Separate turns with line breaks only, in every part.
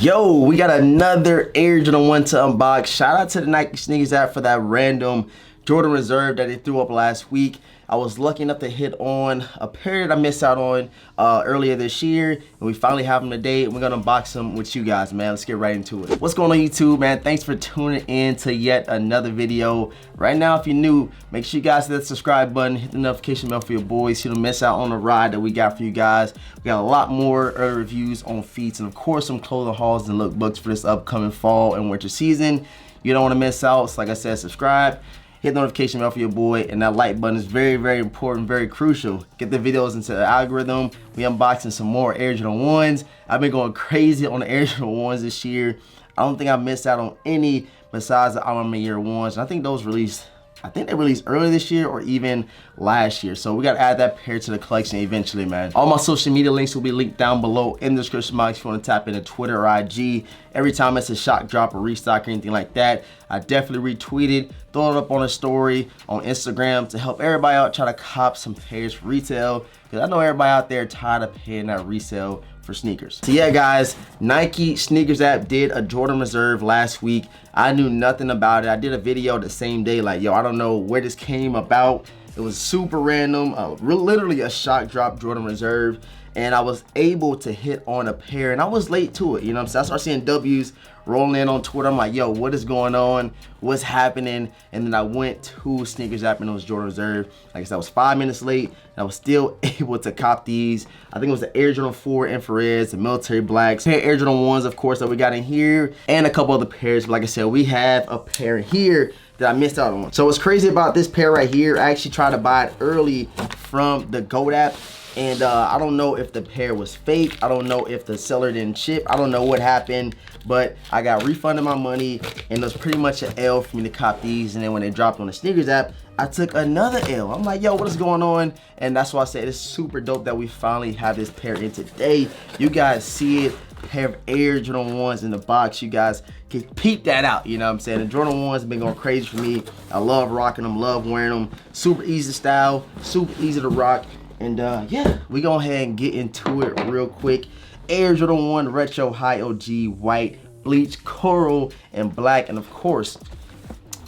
Yo, we got another Air Jordan 1 to unbox. Shout out to the Nike SNKRS App for that random Jordan Reserve that they threw up last week. I was lucky enough to hit on a pair that I missed out on earlier this year, and we finally have them today. We're gonna unbox them with you guys, man. Let's get right into it. What's going on, YouTube, man? Thanks for tuning in to yet another video. Right now, if you're new, make sure you guys hit that subscribe button, hit the notification bell for your boys so you don't miss out on the ride that we got for you guys. We got a lot more early reviews on feet, and of course, some clothing hauls and lookbooks for this upcoming fall and winter season. You don't want to miss out. So like I said, subscribe. Hit the notification bell for your boy, and that like button is very, very important, very crucial. Get the videos into the algorithm. We unboxing some more Air Jordan 1s. I've been going crazy on the Air Jordan 1s this year. I don't think I missed out on any besides the Alma Year 1s. And I think those released, they released earlier this year or even last year. So we got to add that pair to the collection eventually, man. All my social media links will be linked down below in the description box if you want to tap into Twitter or IG. Every time it's a shock drop or restock or anything like that, I definitely retweet it, throw it up on a story on Instagram to help everybody out try to cop some pairs for retail, because I know everybody out there tired of paying that resale for sneakers. So yeah, guys, Nike SNKRS App did a Jordan Reserve last week. I knew nothing about it. I did a video the same day like, yo, I don't know where this came about. It was super random, literally a shock drop Jordan Reserve, and I was able to hit on a pair, and I was late to it, you know what I'm saying? I started seeing W's rolling in on Twitter. I'm like, yo, what is going on? What's happening? And then I went to SNKRS App and it was Jordan Reserve. Like I said, I was 5 minutes late, and I was still able to cop these. I think it was the Air Jordan 4 Infrareds, the military blacks, Air Jordan 1s, of course, that we got in here, and a couple other pairs. But like I said, we have a pair here that I missed out on. So what's crazy about this pair right here, I actually tried to buy it early from the GOAT app, and I don't know if the pair was fake. I don't know if the seller didn't ship. I don't know what happened, but I got refunded my money, and it was pretty much an L for me to cop these. And then when they dropped on the SNKRS App, I took another L. I'm like, yo, what is going on? And that's why I said it's super dope that we finally have this pair in today. You guys see it, pair of Air Jordan 1s in the box. You guys can peep that out, you know what I'm saying? The Jordan 1s have been going crazy for me. I love rocking them, love wearing them. Super easy to style, super easy to rock. And yeah, we go ahead and get into it real quick. Air Jordan 1 Retro High OG White, Bleach, Coral, and Black. And of course,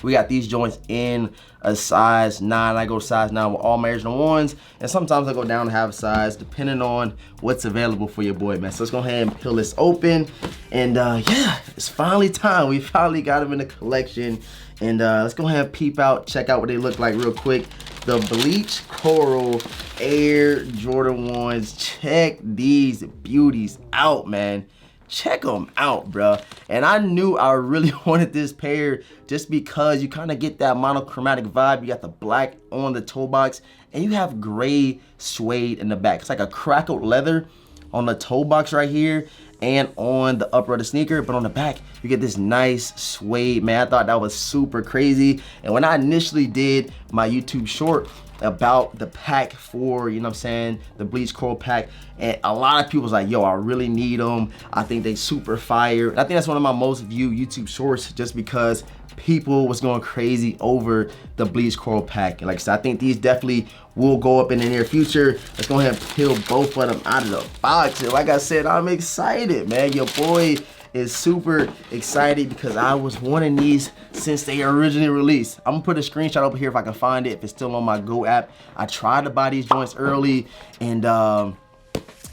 we got these joints in a size 9. I go size 9 with all my Air Jordan 1s. And sometimes I go down to half a size, depending on what's available for your boy, man. So let's go ahead and peel this open. And yeah, it's finally time. We finally got them in the collection. And let's go ahead and peep out, check out what they look like real quick. The Bleach Coral Air Jordan 1s. Check these beauties out, man. Check them out, bro. And I knew I really wanted this pair just because you kind of get that monochromatic vibe. You got the black on the toe box, and you have gray suede in the back. It's like a crackled leather on the toe box right here and on the upper of the sneaker, but on the back you get this nice suede, man. I thought that was super crazy. And when I initially did my YouTube short about the pack for, you know what I'm saying, the Bleach Coral pack, and a lot of people was like, yo, I really need them. I think they super fire. And I think that's one of my most viewed YouTube shorts, just because people was going crazy over the Bleach Coral pack. And like I said, I think these definitely will go up in the near future. Let's go ahead and peel both of them out of the box. And like I said, I'm excited, man. Your boy is super excited because I was wanting these since they originally released. I'm gonna put a screenshot over here if I can find it, if it's still on my GO app. I tried to buy these joints early, and I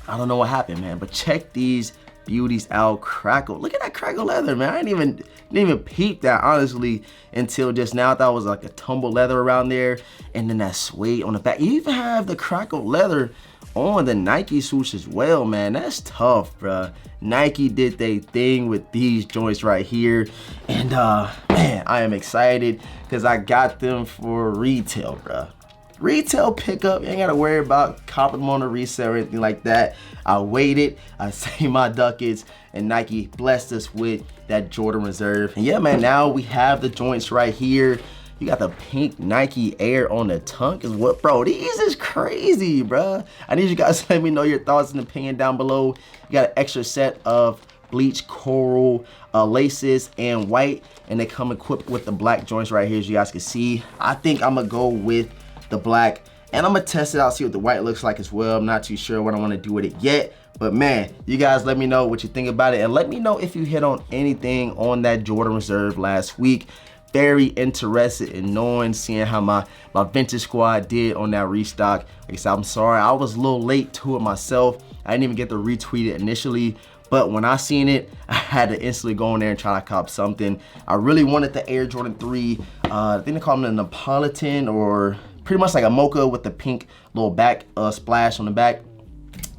don't know what happened, man. But check these beauties out. Crackle. Look at that crackle leather, man. I didn't even peep that, honestly, until just now. I thought it was like a tumble leather around there, and then that suede on the back. You even have the crackle leather on the Nike swoosh as well, man. That's tough, bruh. Nike did their thing with these joints right here. And man, I am excited because I got them for retail, bruh. Retail pickup, you ain't gotta worry about copping them on a resale or anything like that. I waited, I saved my ducats, and Nike blessed us with that Jordan Reserve. And yeah, man, now we have the joints right here. You got the pink Nike Air on the tongue is what, bro, these is crazy, bro. I need you guys to let me know your thoughts and opinion down below. You got an extra set of Bleach Coral laces and white, and they come equipped with the black joints right here, as you guys can see. I think I'm gonna go with the black And I'm gonna test it out, see what the white looks like as well. I'm not too sure what I wanna do with it yet. But man, you guys let me know what you think about it. And let me know if you hit on anything on that Jordan Reserve last week. Very interested in knowing, seeing how my vintage squad did on that restock. Like I said, I'm sorry, I was a little late to it myself. I didn't even get to retweet it initially. But when I seen it, I had to instantly go in there and try to cop something. I really wanted the Air Jordan 3. I think they call them the Napolitan, or pretty much like a mocha with the pink little back splash on the back.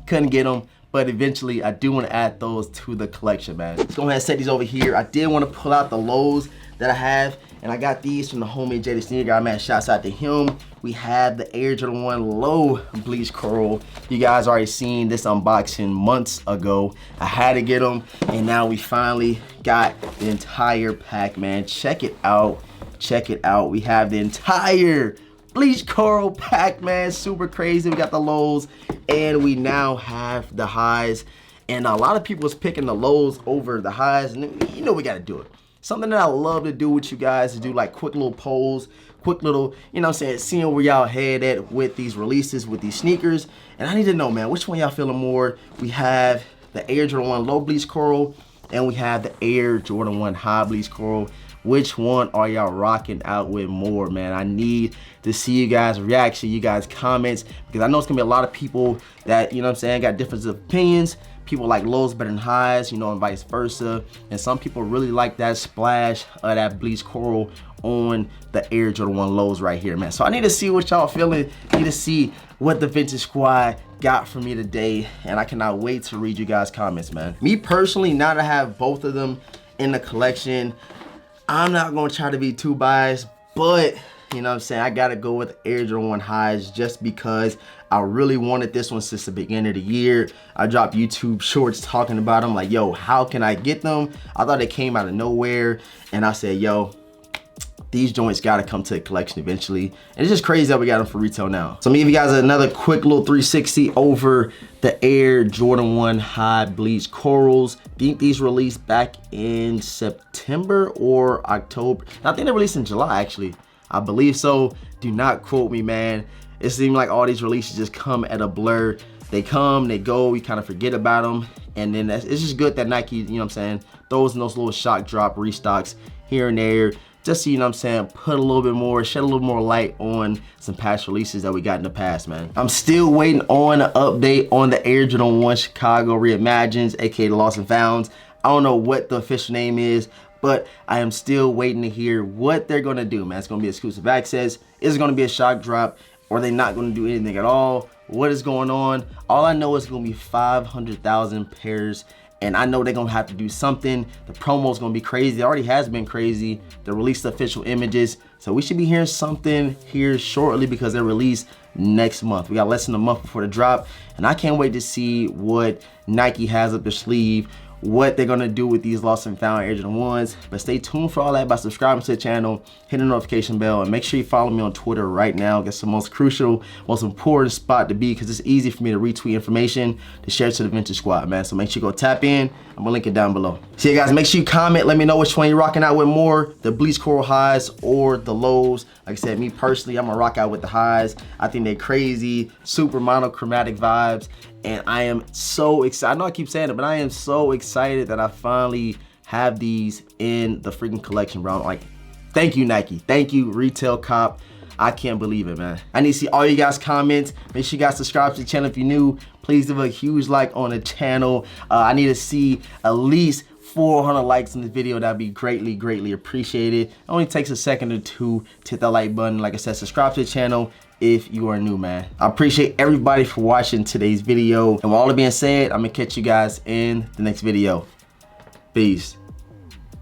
Couldn't get them. But eventually, I do want to add those to the collection, man. Let's go ahead and set these over here. I did want to pull out the lows that I have, and I got these from the homie JD Sneaker Guy, man. Shouts out to him. We have the Air Jordan 1 low bleach coral. You guys already seen this unboxing months ago. I had to get them, and now we finally got the entire pack, man. Check it out. Check it out. We have the entire bleach coral pack, man. Super crazy. We got the lows, and we now have the highs. And a lot of people was picking the lows over the highs, and you know we got to do it. Something that I love to do with you guys is do like quick little polls, quick little, you know what I'm saying, seeing where y'all head at with these releases, with these sneakers. And I need to know, man, which one y'all feeling more? We have the Air Jordan 1 low bleach coral, and we have the Air Jordan 1 high bleach coral. Which one are y'all rocking out with more, man? I need to see you guys' reaction, you guys' comments, because I know it's gonna be a lot of people that, you know what I'm saying, got different opinions. People like lows better than highs, you know, and vice versa. And some people really like that splash of that bleach coral on the Air Jordan 1 lows right here, man. So I need to see what y'all feeling. I need to see what the vintage squad got for me today, and I cannot wait to read you guys' comments, man. Me personally, now that I have both of them in the collection, I'm not gonna try to be too biased, but you know what I'm saying, I gotta go with Air Jordan 1 highs just because I really wanted this one since the beginning of the year. I dropped YouTube shorts talking about them, like, yo, how can I get them? I thought they came out of nowhere, and I said, yo, these joints gotta come to the collection eventually. And it's just crazy that we got them for retail now. So I'm gonna give you guys another quick little 360 over the Air Jordan 1 high bleach corals. I think these released back in September or October. I think they released in July, actually. I believe so. Do not quote me, man. It seems like all these releases just come at a blur. They come, they go, we kind of forget about them. And then it's just good that Nike, you know what I'm saying, throws in those little shock drop restocks here and there. Just so, you know what I'm saying, put a little bit more, shed a little more light on some past releases that we got in the past, man. I'm still waiting on an update on the Air Jordan 1 Chicago Reimagines, aka the Lost and Founds. I don't know what the official name is, but I am still waiting to hear what they're gonna do, man. It's gonna be exclusive access. Is it gonna be a shock drop? Or are they not gonna do anything at all? What is going on? All I know is it's gonna be 500,000 pairs, and I know they're gonna have to do something. The promo is gonna be crazy. It already has been crazy. They released the official images, so we should be hearing something here shortly because they're released next month. We got less than a month before the drop, and I can't wait to see what Nike has up their sleeve, what they're gonna do with these lost and found Air Jordan 1s. But stay tuned for all that by subscribing to the channel, hit the notification bell, and make sure you follow me on Twitter right now. It's the most crucial, most important spot to be because it's easy for me to retweet information to share to the vintage squad, man. So make sure you go tap in. I'm gonna link it down below. So yeah, guys, make sure you comment. Let me know which one you're rocking out with more, the bleach coral highs or the lows. Like I said, me personally, I'm gonna rock out with the highs. I think they're crazy, super monochromatic vibes. And I am so excited. I know I keep saying it, but I am so excited that I finally have these in the freaking collection, bro. Like, thank you, Nike. Thank you, Retail Cop. I can't believe it, man. I need to see all you guys' comments. Make sure you guys subscribe to the channel if you're new. Please give a huge like on the channel. I need to see at least 400 likes in this video. That'd be greatly, greatly appreciated. It only takes a second or two to hit that like button. Like I said, subscribe to the channel if you are new, man. I appreciate everybody for watching today's video. And with all that being said, I'm gonna catch you guys in the next video. Peace.